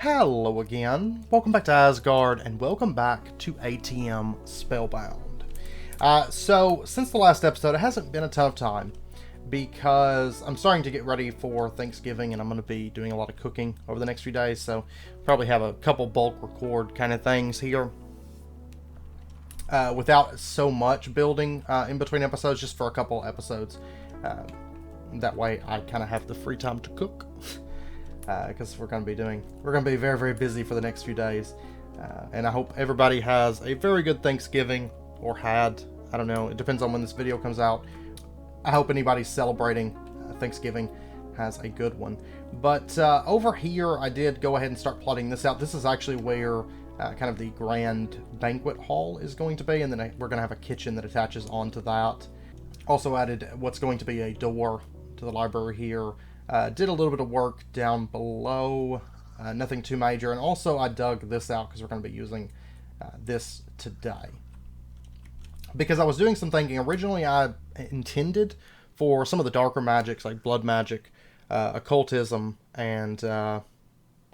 Hello again, welcome back to Asgard, and welcome back to ATM Spellbound. So, since the last episode, it hasn't been a ton of time, because I'm starting to get ready for Thanksgiving, and I'm going to be doing a lot of cooking over the next few days, so probably have a couple bulk record kind of things here, without so much building in between episodes, just for a couple episodes. That way I kind of have the free time to cook. Because we're going to be very, very busy for the next few days. And I hope everybody has a very good Thanksgiving, or had. I don't know, it depends on when this video comes out. I hope anybody celebrating Thanksgiving has a good one. But over here, I did go ahead and start plotting this out. This is actually where kind of the grand banquet hall is going to be, and then we're going to have a kitchen that attaches onto that. Also added what's going to be a door to the library here. Did a little bit of work down below, nothing too major, and also I dug this out because we're going to be using this today. Because I was doing some thinking, originally I intended for some of the darker magics like blood magic, occultism, and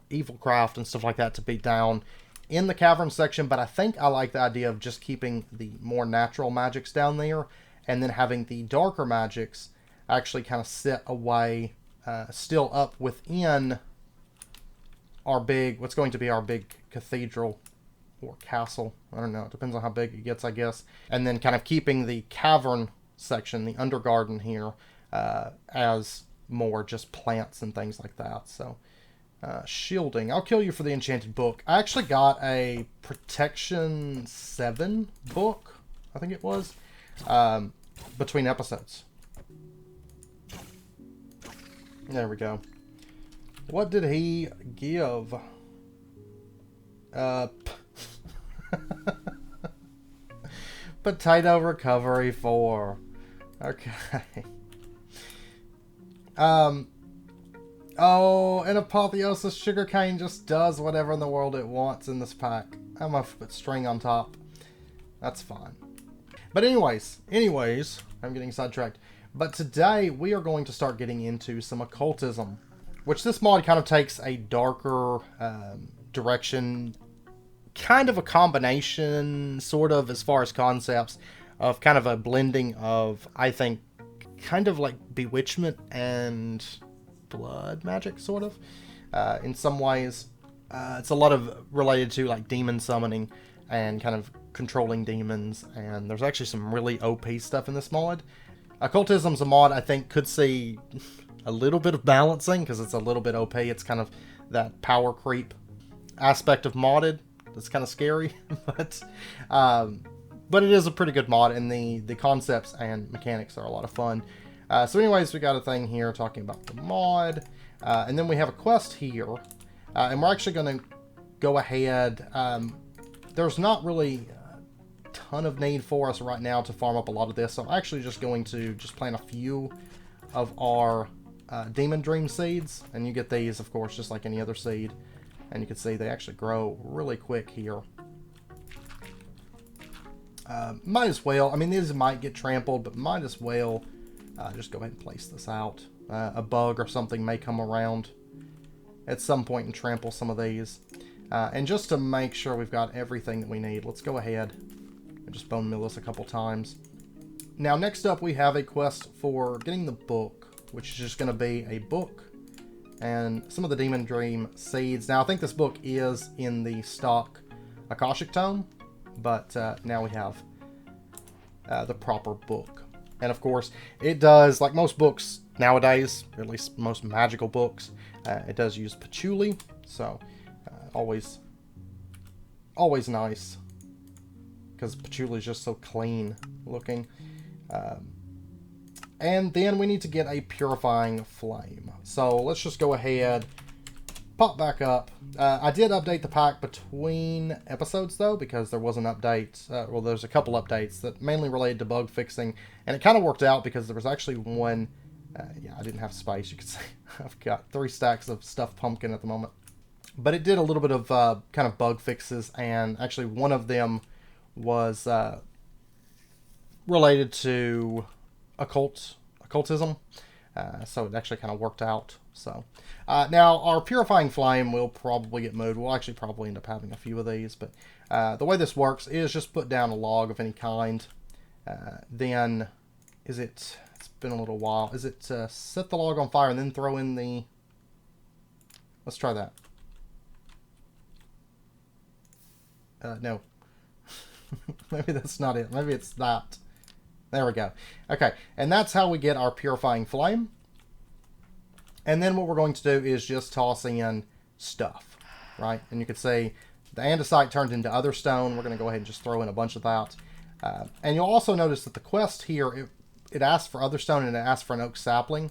evil craft and stuff like that to be down in the cavern section, but I think I like the idea of just keeping the more natural magics down there, and then having the darker magics actually kind of sit away, still up within our what's going to be our big cathedral or castle. I don't know, it depends on how big it gets, I guess. And then kind of keeping the cavern section, the undergarden here, as more just plants and things like that. So, shielding. I'll kill you for the enchanted book. I actually got a Protection 7 book, I think it was, between episodes. There we go. What did he give? Potato recovery 4. Okay. Oh, and Apotheosis sugarcane just does whatever in the world it wants in this pack. I'm gonna put string on top. That's fine. But anyways, I'm getting sidetracked. But today, we are going to start getting into some occultism, which this mod kind of takes a darker direction, kind of a combination, sort of, as far as concepts, of kind of a blending of, I think, kind of like bewitchment and blood magic, sort of, in some ways. It's a lot of related to, like, demon summoning and kind of controlling demons, and there's actually some really OP stuff in this mod. Occultism's a mod I think could see a little bit of balancing, because it's a little bit OP. It's kind of that power creep aspect of modded that's kind of scary, but it is a pretty good mod, and the concepts and mechanics are a lot of fun. So anyways, we got a thing here talking about the mod, and then we have a quest here, and we're actually going to go ahead. There's not really ton of need for us right now to farm up a lot of this, so I'm actually just going to plant a few of our demon dream seeds, and you get these, of course, just like any other seed, and you can see they actually grow really quick here. Might as well, I mean, these might get trampled, but might as well just go ahead and place this out. A bug or something may come around at some point and trample some of these, and just to make sure we've got everything that we need, let's go ahead and just bone mill this a couple times. Now, next up, we have a quest for getting the book, which is just going to be a book and some of the Demon Dream seeds. Now, I think this book is in the stock Akashic Tome, but now we have the proper book. And of course, it does, like most books nowadays, or at least most magical books, it does use patchouli, so always nice, because patchouli is just so clean looking. And then we need to get a purifying flame. So let's just go ahead, pop back up. I did update the pack between episodes, though, because there was an update. Well, there's a couple updates that mainly related to bug fixing, and it kind of worked out because there was actually one. Yeah, I didn't have space. You can see I've got 3 stacks of stuffed pumpkin at the moment. But it did a little bit of kind of bug fixes, and actually one of them was related to occultism, so it actually kind of worked out So now our Purifying Flame will probably get moved. We'll actually probably end up having a few of these, but the way this works is just put down a log of any kind. Then, it's been a little while. Is it set the log on fire and then throw in the... Let's try that. No. Maybe that's not it. Maybe it's that. There we go. Okay, and that's how we get our Purifying Flame. And then what we're going to do is just toss in stuff, right? And you can see the andesite turned into other stone. We're going to go ahead and just throw in a bunch of that. And you'll also notice that the quest here, it asks for other stone and it asks for an oak sapling.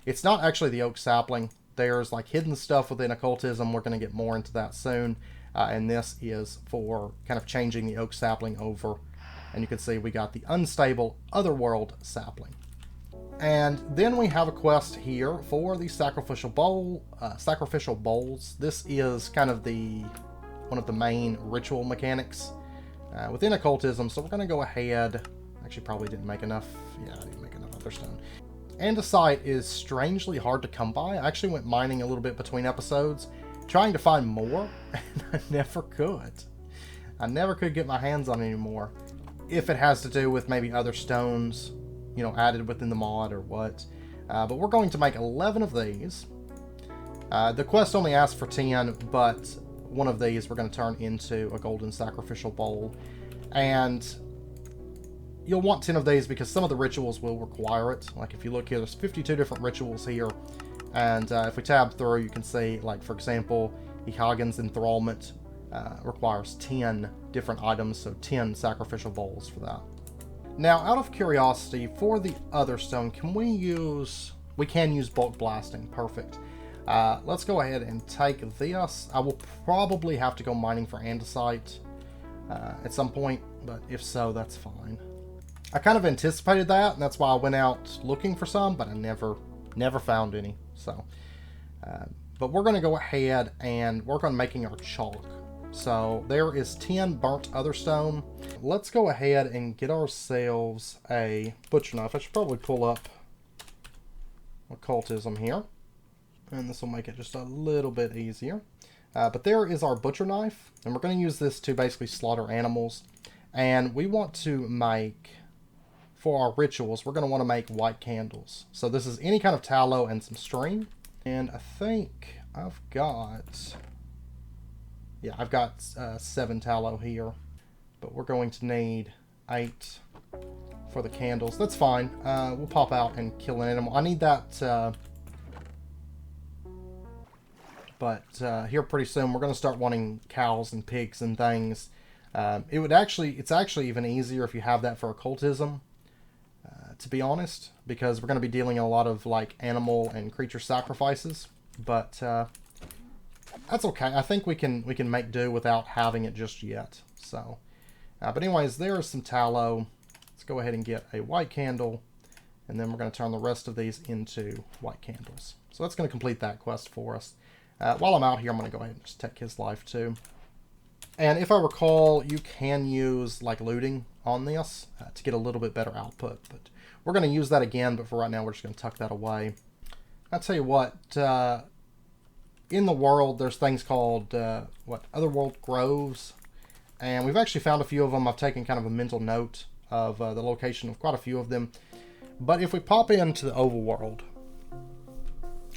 It's not actually the oak sapling. There's like hidden stuff within occultism. We're going to get more into that soon. And this is for kind of changing the oak sapling over. And you can see we got the unstable Otherworld sapling. And then we have a quest here for the sacrificial bowls. This is kind of one of the main ritual mechanics within occultism. So we're going to go ahead. Actually, probably didn't make enough. Yeah, I didn't make enough otherstone. Andesite is strangely hard to come by. I actually went mining a little bit between episodes, trying to find more, and I never could. I never could get my hands on any more. If it has to do with maybe other stones, you know, added within the mod or what. But we're going to make 11 of these. The quest only asks for 10, but one of these we're going to turn into a golden sacrificial bowl. And you'll want 10 of these because some of the rituals will require it. Like if you look here, there's 52 different rituals here. And if we tab through, you can see, like, for example, Hagen's enthrallment requires 10 different items, so 10 sacrificial bowls for that. Now, out of curiosity, for the other stone, we can use bulk blasting. Perfect. Let's go ahead and take this. I will probably have to go mining for andesite at some point, but if so, that's fine. I kind of anticipated that, and that's why I went out looking for some, but I never found any. So, but we're going to go ahead and work on making our chalk. So there is 10 burnt otherstone. Let's go ahead and get ourselves a butcher knife. I should probably pull up Occultism here, and this will make it just a little bit easier. But there is our butcher knife, and we're going to use this to basically slaughter animals. And we want to make, for our rituals, we're going to want to make white candles. So this is any kind of tallow and some string. And I think I've got 7 tallow here, but we're going to need 8 for the candles. That's fine. We'll pop out and kill an animal. I need that, but here pretty soon we're going to start wanting cows and pigs and things. It's actually even easier if you have that for occultism, to be honest, because we're going to be dealing a lot of like animal and creature sacrifices, but that's okay. I think we can make do without having it just yet. So, but anyways, there is some tallow. Let's go ahead and get a white candle, and then we're going to turn the rest of these into white candles. So that's going to complete that quest for us. While I'm out here, I'm going to go ahead and just take his life too. And if I recall, you can use like looting on this to get a little bit better output. But we're going to use that again, but for right now, we're just going to tuck that away. I'll tell you what, in the world, there's things called, Otherworld groves. And we've actually found a few of them. I've taken kind of a mental note of the location of quite a few of them. But if we pop into the overworld,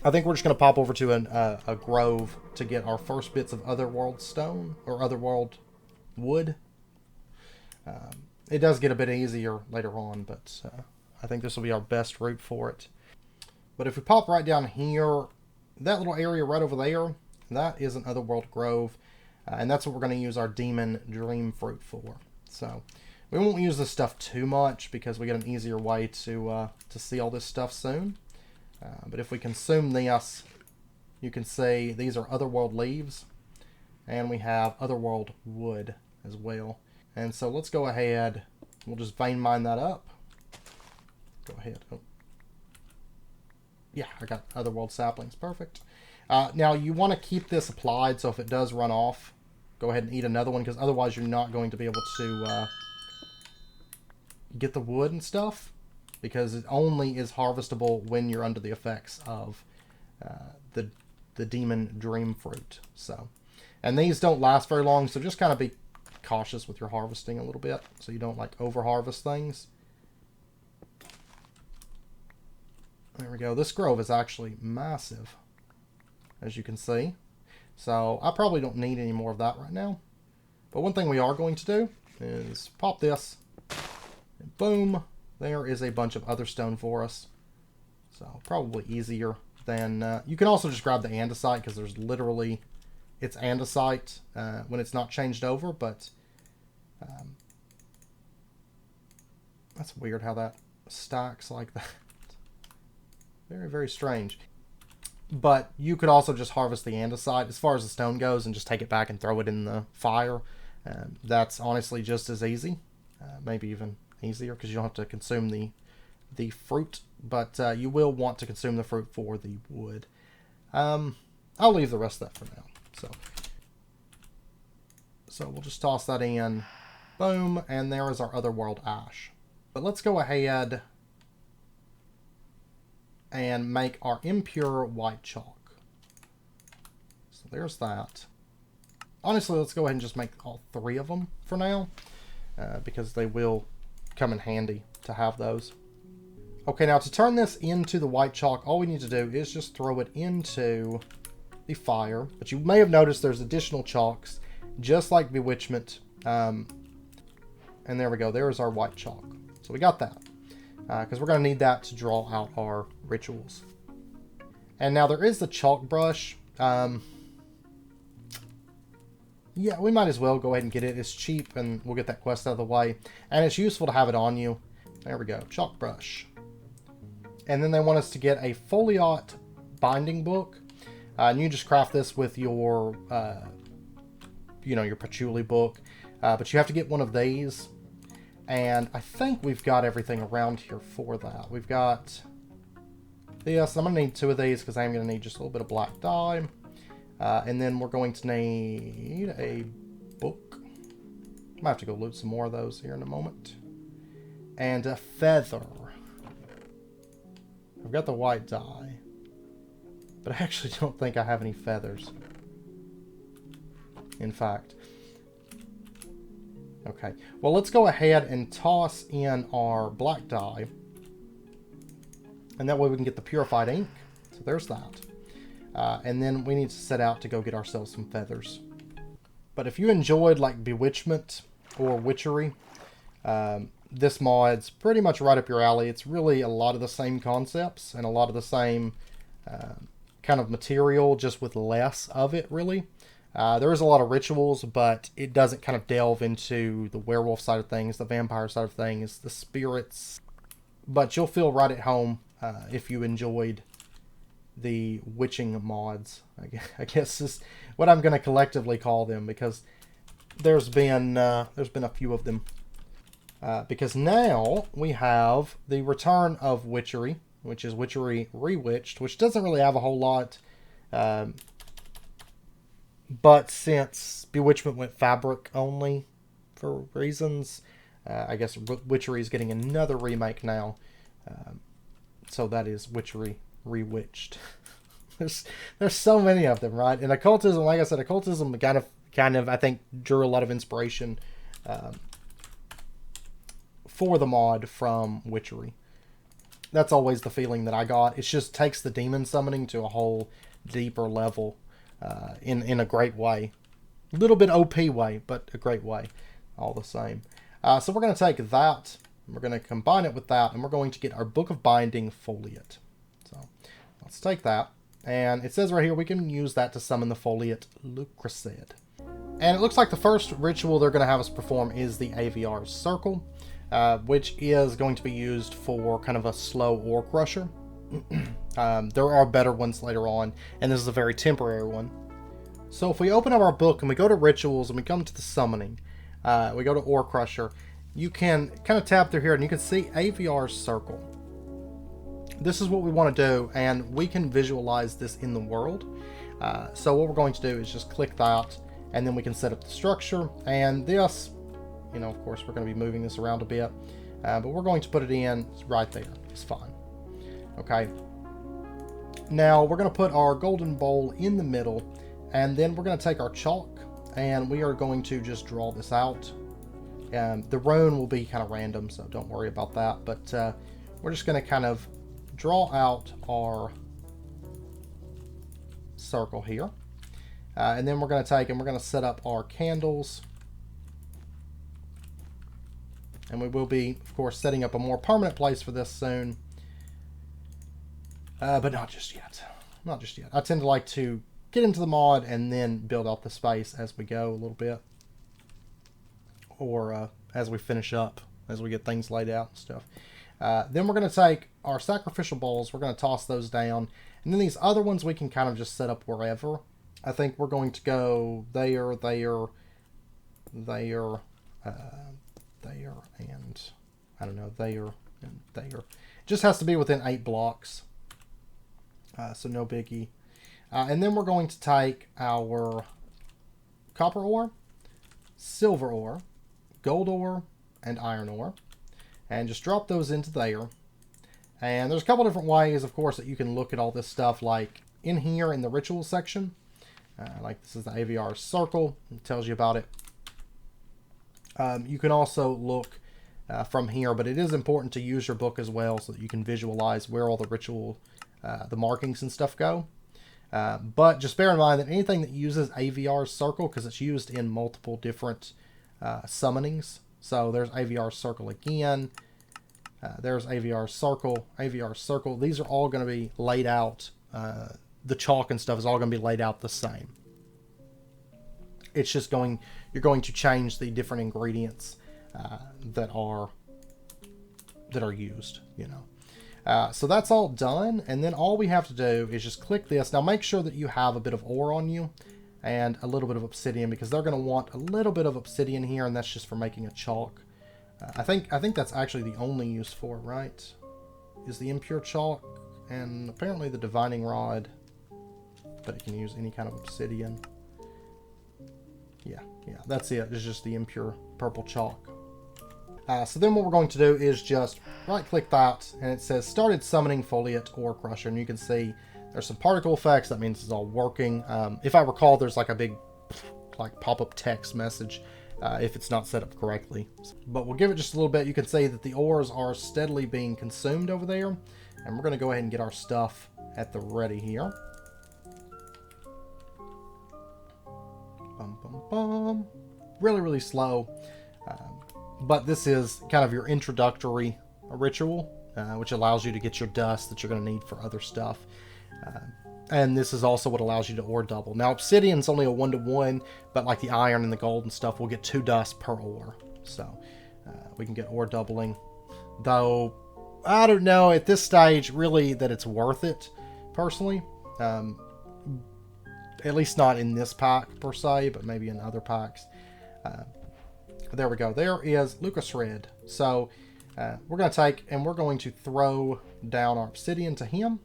I think we're just going to pop over to a grove to get our first bits of Otherworld stone, or Otherworld wood. It does get a bit easier later on, but I think this will be our best route for it. But if we pop right down here, that little area right over there, that is an Otherworld grove. And that's what we're going to use our demon dream fruit for. So we won't use this stuff too much because we get an easier way to see all this stuff soon. But if we consume this, you can see these are Otherworld leaves, and we have Otherworld wood as well. And so let's go ahead, we'll just vein mine that up. Go ahead. Oh. Yeah, I got Otherworld saplings. Perfect. Now you want to keep this applied, so if it does run off, go ahead and eat another one, because otherwise you're not going to be able to get the wood and stuff, because it only is harvestable when you're under the effects of the demon dream fruit. So, and these don't last very long, so just kind of be cautious with your harvesting a little bit, so you don't like over harvest things. There we go. This grove is actually massive, as you can see. So I probably don't need any more of that right now. But one thing we are going to do is pop this, and boom, there is a bunch of other stone for us. So probably easier than... you can also just grab the andesite, because there's literally... It's andesite when it's not changed over, but... that's weird how that stacks like that. Very, very strange. But you could also just harvest the andesite as far as the stone goes and just take it back and throw it in the fire. That's honestly just as easy. Maybe even easier, because you don't have to consume the fruit. But you will want to consume the fruit for the wood. I'll leave the rest of that for now. So we'll just toss that in. Boom. And there is our Otherworld ash. But let's go ahead and make our impure white chalk. So there's that. Honestly, let's go ahead and just make all 3 of them for now, because they will come in handy to have those. Okay, now to turn this into the white chalk, all we need to do is just throw it into the fire. But you may have noticed there's additional chalks, just like Bewitchment. And there we go. There's our white chalk. So we got that. Because we're going to need that to draw out our rituals. And now there is the chalk brush. Yeah, we might as well go ahead and get it. It's cheap, and we'll get that quest out of the way. And it's useful to have it on you. There we go. Chalk brush. And then they want us to get a foliot binding book. And you just craft this with your, your patchouli book. But you have to get one of these. And I think we've got everything around here for that. We've got this. I'm going to need 2 of these because I'm going to need just a little bit of black dye. And then we're going to need a book. I might have to go loot some more of those here in a moment. And a feather. I've got the white dye. But I actually don't think I have any feathers. In fact. Okay, well, let's go ahead and toss in our black dye. And that way we can get the purified ink. So there's that. And then we need to set out to go get ourselves some feathers. But if you enjoyed like Bewitchment or Witchery, this mod's pretty much right up your alley. It's really a lot of the same concepts and a lot of the same kind of material, just with less of it, really. There is a lot of rituals, but it doesn't kind of delve into the werewolf side of things, the vampire side of things, the spirits. But you'll feel right at home if you enjoyed the witching mods, I guess is what I'm going to collectively call them, because there's been a few of them. Because now we have the return of Witchery, which is Witchery Rewitched, which doesn't really have a whole lot. But since Bewitchment went fabric only for reasons, I guess Witchery is getting another remake now. So that is Witchery Rewitched. there's so many of them, right? And Occultism, like I said, Occultism kind of I think drew a lot of inspiration for the mod from Witchery. That's always the feeling that I got. It just takes the demon summoning to a whole deeper level. In a great way. A little bit OP way, but a great way all the same. So we're going to take that, we're going to combine it with that, and we're going to get our Book of Binding Foliot. So let's take that. And it says right here we can use that to summon the Foliot Lucracid. And it looks like the first ritual they're going to have us perform is the AVR Circle, which is going to be used for kind of a slow ore crusher. There are better ones later on, and this is a very temporary one. So if we open up our book and we go to rituals and we come to the summoning, we go to Ore Crusher, you can kind of tap through here and you can see AVR Circle. This is what we want to do, and we can visualize this in the world. So what we're going to do is just click that, and then we can set up the structure. And this, of course, we're going to be moving this around a bit, but we're going to put it in right there. It's fine. Okay. Now we're going to put our golden bowl in the middle, and then we're going to take our chalk and we are going to just draw this out. The rune will be kind of random, so don't worry about that, but we're just going to kind of draw out our circle here. And then we're going to take and we're going to set up our candles. And we will be, of course, setting up a more permanent place for this soon. But not just yet. Not just yet. I tend to like to get into the mod and then build out the space as we go a little bit. Or as we finish up, as we get things laid out and stuff. Then we're going to take our sacrificial bowls. We're going to toss those down. And then these other ones we can kind of just set up wherever. I think we're going to go there, and I don't know, there and there. It just has to be within 8 blocks. So no biggie. And then we're going to take our copper ore, silver ore, gold ore, and iron ore, and just drop those into there. And there's a couple different ways, of course, that you can look at all this stuff, like in here in the ritual section. Like this is the AVR circle. It tells you about it. You can also look from here, but it is important to use your book as well so that you can visualize where all the ritual, the markings and stuff go. But just bear in mind that anything that uses AVR circle, because it's used in multiple different summonings. So there's AVR circle again. There's AVR circle, AVR circle. These are all going to be laid out. The chalk and stuff is all going to be laid out the same. It's just you're going to change the different ingredients that are used, you know. So that's all done, and then all we have to do is just click this. Now make sure that you have a bit of ore on you and a little bit of obsidian, because they're going to want a little bit of obsidian here, and that's just for making a chalk. I think that's actually the only use for it, right? Is the impure chalk and apparently the divining rod, but it can use any kind of obsidian. Yeah, that's it. It's just the impure purple chalk. So then what we're going to do is just right-click that, and it says started summoning foliate ore crusher, and you can see there's some particle effects. That means it's all working. If I recall, there's like a big like pop-up text message if it's not set up correctly. But we'll give it just a little bit. You can see that the ores are steadily being consumed over there, and we're going to go ahead and get our stuff at the ready here. Bum, bum, bum. Really, really slow. But this is kind of your introductory ritual, which allows you to get your dust that you're going to need for other stuff. And this is also what allows you to ore double. Now, obsidian's only a 1-to-1, but like the iron and the gold and stuff, we'll get 2 dust per ore. So we can get ore doubling. Though, I don't know at this stage, really, that it's worth it, personally. At least not in this pack, per se, but maybe in other packs. There we go. There is Lucas Red. So we're going to take and we're going to throw down our obsidian to him.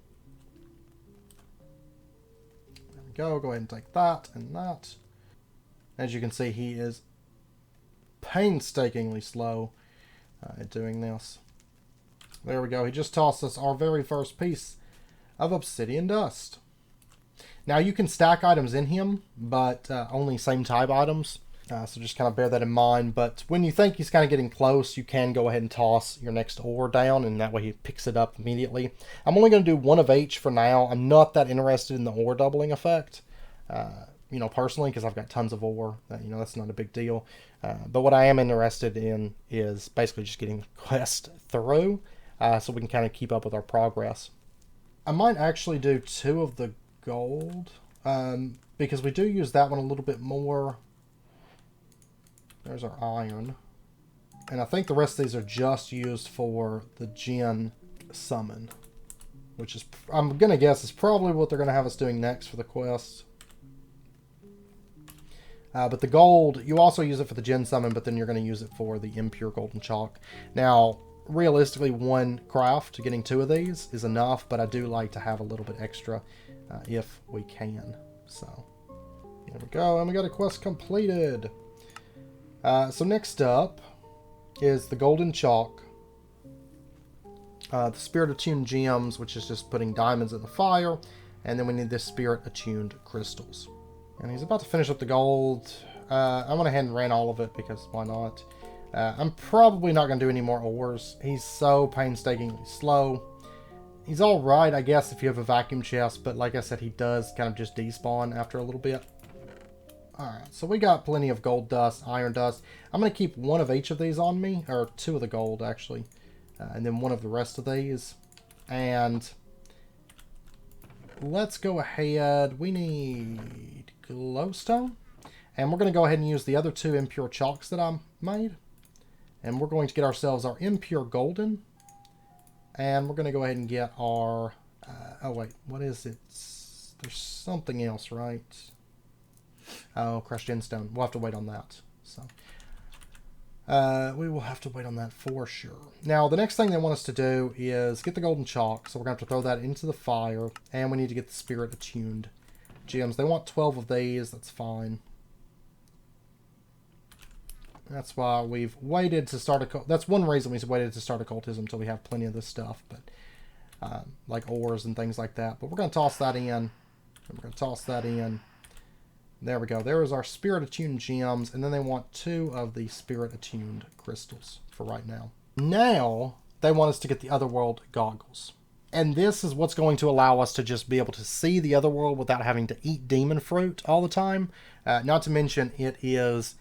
There we go. Go ahead and take that and that. As you can see, he is painstakingly slow at doing this. There we go. He just tossed us our very first piece of obsidian dust. Now you can stack items in him, but only same type items. So just kind of bear that in mind. But when you think he's kind of getting close, you can go ahead and toss your next ore down, and that way he picks it up immediately. I'm only going to do 1 of each for now. I'm not that interested in the ore doubling effect, you know, personally, because I've got tons of ore. You know, that's not a big deal. But what I am interested in is basically just getting the quest through, so we can kind of keep up with our progress. I might actually do 2 of the gold, because we do use that one a little bit more. There's our iron. And I think the rest of these are just used for the Jinn summon, which is, I'm going to guess, is probably what they're going to have us doing next for the quest. But the gold, you also use it for the Jinn summon, but then you're going to use it for the impure golden chalk. Now, realistically, 1 craft, getting 2 of these is enough, but I do like to have a little bit extra if we can. So, there we go, and we got a quest completed. So next up is the golden chalk. The spirit attuned gems, which is just putting diamonds in the fire. And then we need this spirit attuned crystals. And he's about to finish up the gold. I went ahead and ran all of it because why not? I'm probably not going to do any more ores. He's so painstakingly slow. He's alright, I guess, if you have a vacuum chest, but like I said, he does kind of just despawn after a little bit. Alright, so we got plenty of gold dust, iron dust. I'm going to keep one of each of these on me, or 2 of the gold, actually. And then 1 of the rest of these. And let's go ahead. We need glowstone. And we're going to go ahead and use the other 2 impure chalks that I made. And we're going to get ourselves our impure golden. And we're going to go ahead and get our... oh, wait. What is it? There's something else, right? Oh, crushed gemstone. We'll have to wait on that. So, we will have to wait on that for sure. Now, the next thing they want us to do is get the golden chalk. So we're going to have to throw that into the fire. And we need to get the spirit attuned gems. They want 12 of these. That's fine. That's why we've waited to start that's one reason we've waited to start occultism until we have plenty of this stuff, but like ores and things like that. But we're going to toss that in. And we're going to toss that in. There we go. There is our spirit attuned gems, and then they want 2 of the spirit attuned crystals for right now. Now they want us to get the Otherworld goggles. And this is what's going to allow us to just be able to see the Otherworld without having to eat demon fruit all the time. Not to mention it is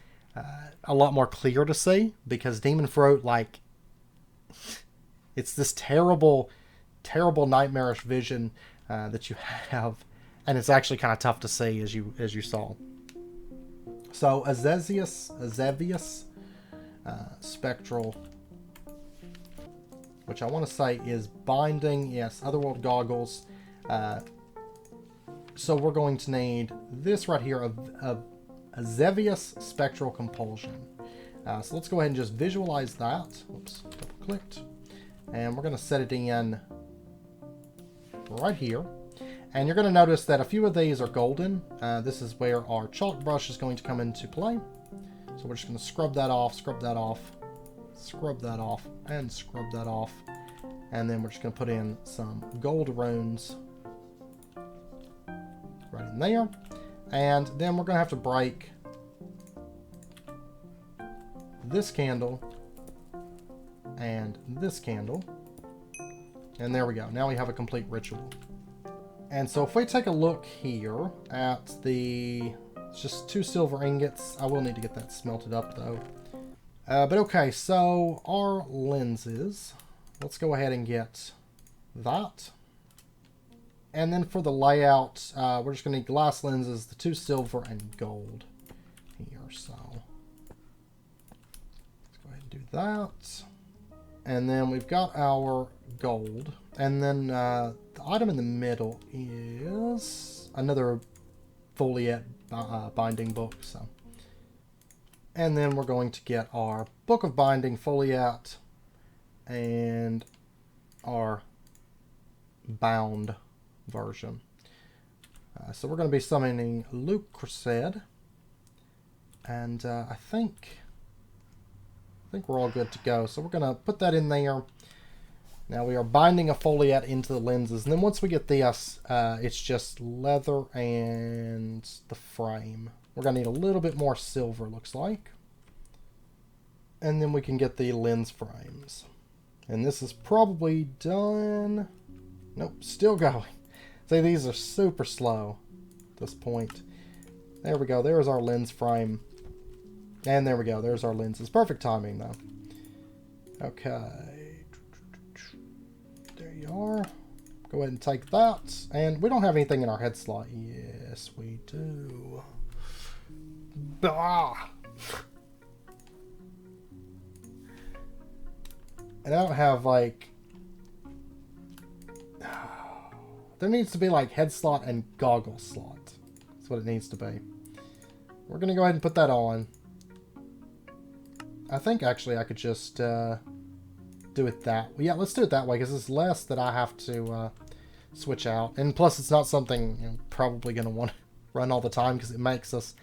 a lot more clear to see, because demon fruit, like, it's this terrible, terrible nightmarish vision that you have, and it's actually kind of tough to see, as you saw. So Azevius spectral, which I want to say is binding. Yes, Otherworld goggles. So we're going to need this right here of Azevius spectral compulsion. So let's go ahead and just visualize that. Oops, double clicked. And we're going to set it in right here. And you're going to notice that a few of these are golden. This is where our chalk brush is going to come into play. So we're just going to scrub that off, scrub that off, scrub that off, and scrub that off. And then we're just going to put in some gold runes right in there. And then we're going to have to break this candle and this candle. And there we go. Now we have a complete ritual. And so if we take a look here at it's just 2 silver ingots. I will need to get that smelted up though. But okay, so our lenses. Let's go ahead and get that. And then for the layout, we're just going to need glass lenses, the 2 silver and gold here. So let's go ahead and do that. And then we've got our gold. And then the item in the middle is another foliate binding book. So, and then we're going to get our book of binding foliate and our bound version. So we're going to be summoning Luke Crusade, and I think we're all good to go. So we're going to put that in there. Now we are binding a foliate into the lenses, and then once we get this, it's just leather and the frame. We're going to need a little bit more silver, looks like, and then we can get the lens frames. And this is probably done. Nope, still going. See, these are super slow at this point. There we go. There's our lens frame. And there we go. There's our lenses. Perfect timing, though. Okay. There you are. Go ahead and take that. And we don't have anything in our head slot. Yes, we do. Ah! And I don't have, like... There needs to be like head slot and goggle slot. That's what it needs to be. We're going to go ahead and put that on. I think actually I could just do it that way. Yeah, let's do it that way because it's less that I have to switch out. And plus it's not something I'm probably going to want to run all the time because it makes us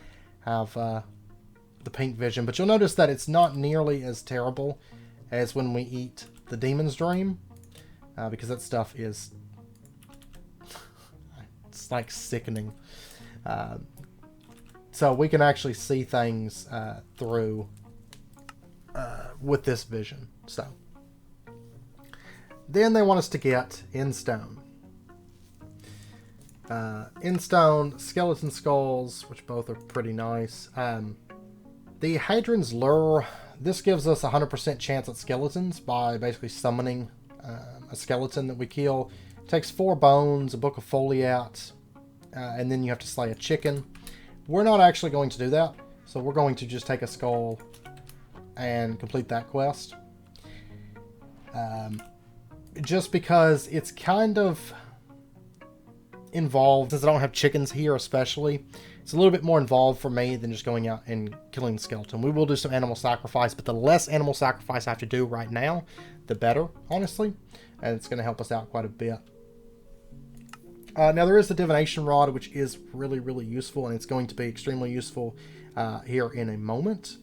have the pink vision. But you'll notice that it's not nearly as terrible as when we eat the Demon's Dream. because that stuff is it's like sickening. So we can actually see things through with this vision. So then they want us to get in stone. In stone, skeleton skulls, which both are pretty nice. The Hadron's Lure, this gives us a 100% chance at skeletons by basically summoning a skeleton that we kill. It takes 4 bones, a book of foliat, and then you have to slay a chicken. We're not actually going to do that, so we're going to just take a skull and complete that quest. Just because it's kind of involved, since I don't have chickens here especially, it's a little bit more involved for me than just going out and killing the skeleton. We will do some animal sacrifice, but the less animal sacrifice I have to do right now, the better, honestly. And it's going to help us out quite a bit. Now there is the divination rod, which is really, really useful, and it's going to be extremely useful here in a moment,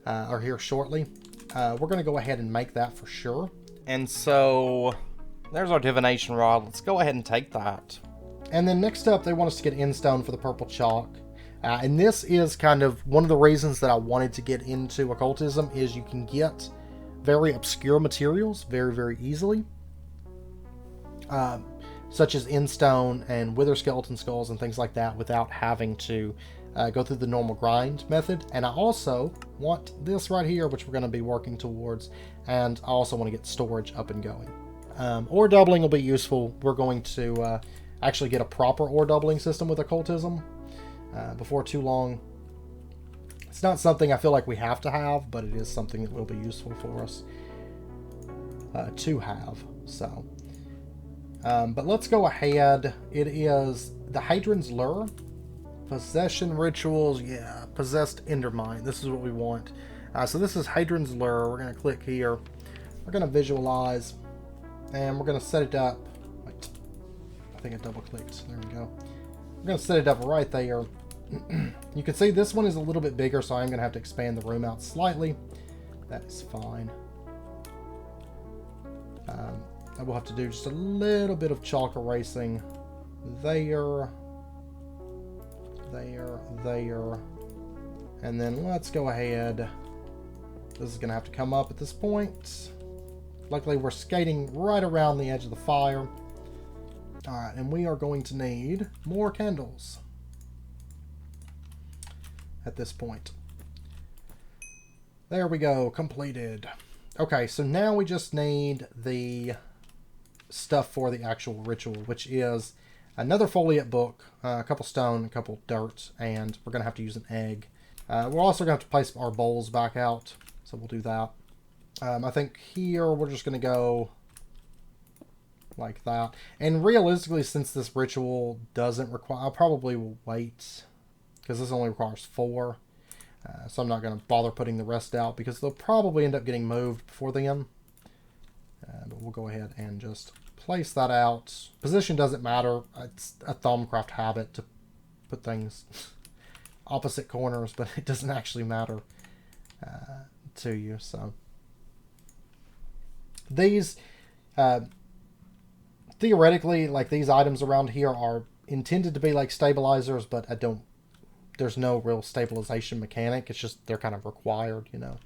or here shortly. We're going to go ahead and make that for sure. And so there's our divination rod. Let's go ahead and take that. And then next up, they want us to get in stone for the purple chalk. And this is kind of one of the reasons that I wanted to get into occultism, is you can get very obscure materials very, very easily. Such as in stone and wither skeleton skulls and things like that, without having to go through the normal grind method. And I also want this right here, which we're going to be working towards. And I also want to get storage up and going. Ore doubling will be useful. We're going to actually get a proper ore doubling system with occultism before too long. It's not something I feel like we have to have, but it is something that will be useful for us to have. So, but let's go ahead. It is the Hadron's Lure. Possession rituals, yeah, possessed endermine. This is what we want. So this is Hadron's Lure. We're going to click here. We're going to visualize, and we're going to set it up. Wait, I think I double clicked. There we go. We're going to set it up right there. You can see this one is a little bit bigger, so I'm going to have to expand the room out slightly. That is fine. I will have to do just a little bit of chalk erasing there. There. And then let's go ahead. This is going to have to come up at this point. Luckily, we're skating right around the edge of the fire. Alright, and we are going to need more candles at this point. There we go, completed. Okay, so now we just need the stuff for the actual ritual, which is another foliate book, a couple stone, a couple dirt, and we're going to have to use an egg. We're also going to have to place our bowls back out, so we'll do that. I think here we're just going to go like that. And realistically, since this ritual doesn't require, I probably will wait, because this only requires 4. So I'm not going to bother putting the rest out, because they'll probably end up getting moved before then. But we'll go ahead and just place that out. Position doesn't matter. It's a Thumbcraft habit to put things opposite corners, but it doesn't actually matter to you. So these, theoretically, like these items around here are intended to be like stabilizers, but there's no real stabilization mechanic. It's just they're kind of required, you know.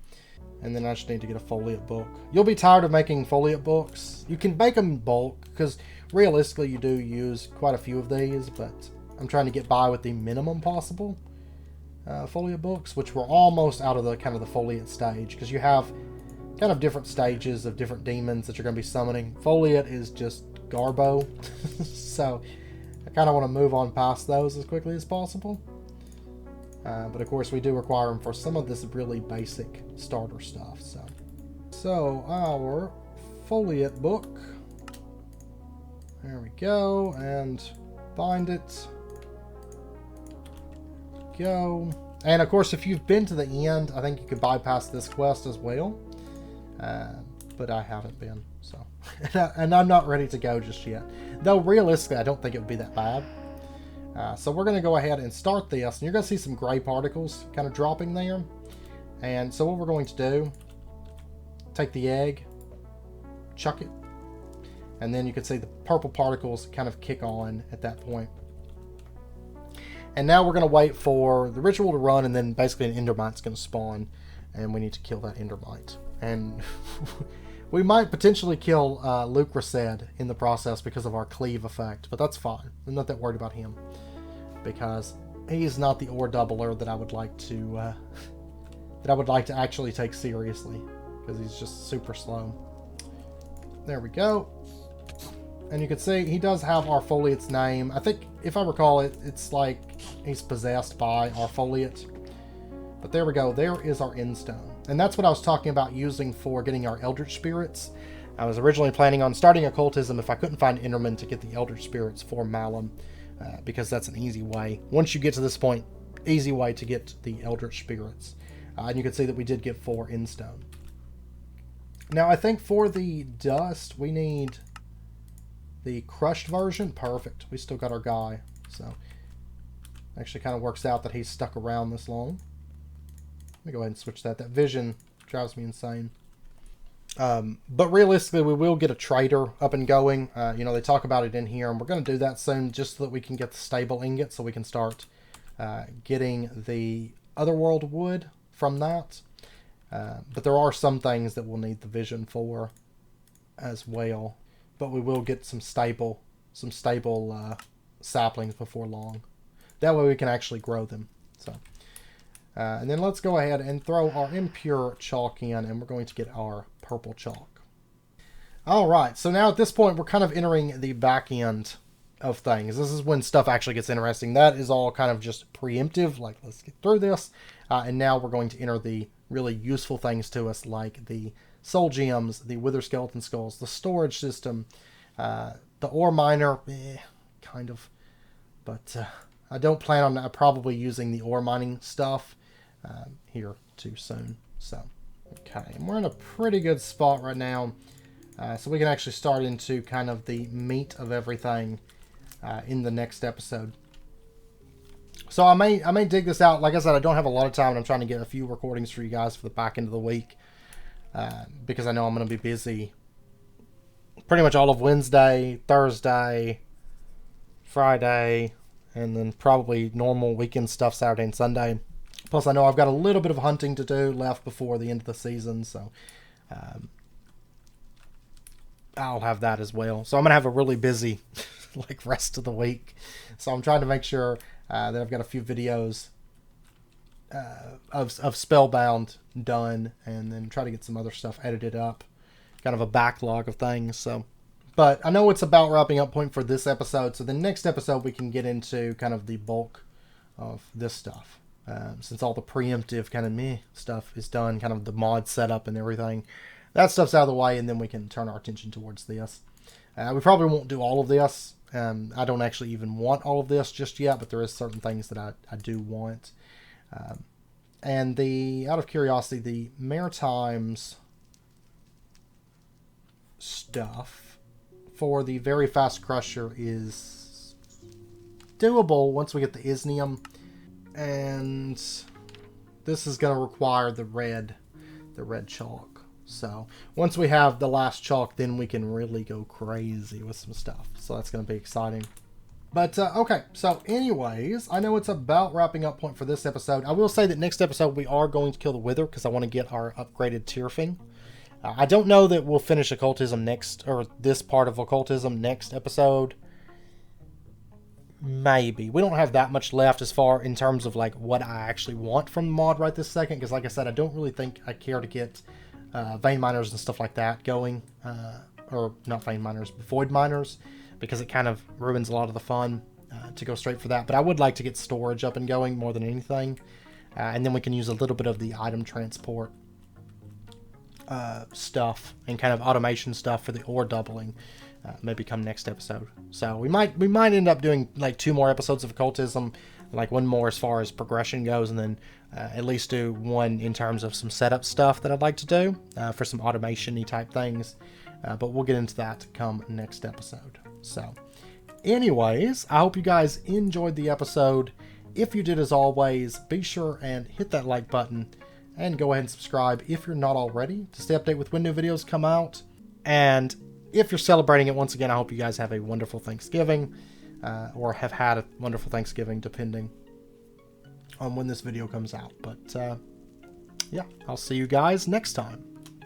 And then I just need to get a foliate book. You'll be tired of making foliate books. You can make them in bulk, because realistically you do use quite a few of these, but I'm trying to get by with the minimum possible foliate books, which we're almost out of the kind of the foliate stage, because you have kind of different stages of different demons that you're going to be summoning. Foliate is just garbo, so I kind of want to move on past those as quickly as possible. But of course we do require them for some of this really basic starter stuff. So our foliate book, there we go, and bind it. Go. And of course, if you've been to the end, I think you could bypass this quest as well. But I haven't been, so and I'm not ready to go just yet. Though realistically, I don't think it would be that bad. So we're going to go ahead and start this, and you're going to see some gray particles kind of dropping there. And so what we're going to do, take the egg, chuck it, And then you can see the purple particles kind of kick on at that point. And now we're going to wait for the ritual to run, and then basically an endermite's going to spawn, and we need to kill that endermite. And we might potentially kill Lucrased in the process because of our cleave effect, but that's fine. I'm not that worried about him because he's not the ore doubler that I would like to actually take seriously, because he's just super slow. There we go. And you can see he does have Arfoliate's name. I think, if I recall it, it's like he's possessed by Arfoliate. But there we go. There is our endstone. And that's what I was talking about using for getting our Eldritch Spirits. I was originally planning on starting Occultism if I couldn't find Enderman to get the Eldritch Spirits for Malum, because that's an easy way. Once you get to this point, easy way to get the Eldritch Spirits. And you can see that we did get 4 endstone. Now, I think for the dust, we need the crushed version. Perfect. We still got our guy. So, actually kind of works out that he's stuck around this long. Let me go ahead and switch that. That vision drives me insane. But realistically, we will get a trader up and going. You know, they talk about it in here, and we're going to do that soon just so that we can get the stable ingot, so we can start getting the Otherworld wood from that. But there are some things that we'll need the vision for as well. But we will get some stable saplings before long. That way we can actually grow them. So, and then let's go ahead and throw our impure chalk in, and we're going to get our purple chalk. Alright, so now at this point we're kind of entering the back end of things. This is when stuff actually gets interesting. That is all kind of just preemptive, like let's get through this. And now we're going to enter the really useful things to us, like the soul gems, the wither skeleton skulls, the storage system, the ore miner, kind of. But I don't plan on probably using the ore mining stuff here too soon. So, okay, and we're in a pretty good spot right now. So we can actually start into kind of the meat of everything in the next episode. So I may dig this out. Like I said, I don't have a lot of time, and I'm trying to get a few recordings for you guys for the back end of the week. Because I know I'm going to be busy pretty much all of Wednesday, Thursday, Friday, and then probably normal weekend stuff Saturday and Sunday. Plus, I know I've got a little bit of hunting to do left before the end of the season, so I'll have that as well. So I'm going to have a really busy like rest of the week. So I'm trying to make sure that I've got a few videos of Spellbound done, and then try to get some other stuff edited up. Kind of a backlog of things. So, but I know it's about wrapping up point for this episode. So the next episode we can get into kind of the bulk of this stuff. Since all the preemptive kind of meh stuff is done, kind of the mod setup and everything, that stuff's out of the way, and then we can turn our attention towards this. We probably won't do all of this. I don't actually even want all of this just yet, but there is certain things that I do want. And out of curiosity, the Maritimes stuff for the very fast crusher is doable once we get the Isnium. And this is going to require the red chalk. So once we have the last chalk, then we can really go crazy with some stuff. So that's going to be exciting. But, okay, so anyways, I know it's about wrapping up point for this episode. I will say that next episode we are going to kill the Wither, because I want to get our upgraded Tyrfing. I don't know that we'll finish Occultism next, or this part of Occultism next episode. Maybe. We don't have that much left as far in terms of like what I actually want from the mod right this second, because like I said, I don't really think I care to get vein miners and stuff like that going. Or not vein miners, but void miners, because it kind of ruins a lot of the fun to go straight for that. But I would like to get storage up and going more than anything. And then we can use a little bit of the item transport stuff and kind of automation stuff for the ore doubling. Maybe come next episode. So we might end up doing like 2 more episodes of Occultism, like 1 more as far as progression goes, and then at least do 1 in terms of some setup stuff that I'd like to do for some automation-y type things. But we'll get into that come next episode. So anyways, I hope you guys enjoyed the episode. If you did, as always, be sure and hit that like button and go ahead and subscribe if you're not already to stay updated with when new videos come out. And if you're celebrating it, once again, I hope you guys have a wonderful Thanksgiving, or have had a wonderful Thanksgiving, depending on when this video comes out. But yeah, I'll see you guys next time.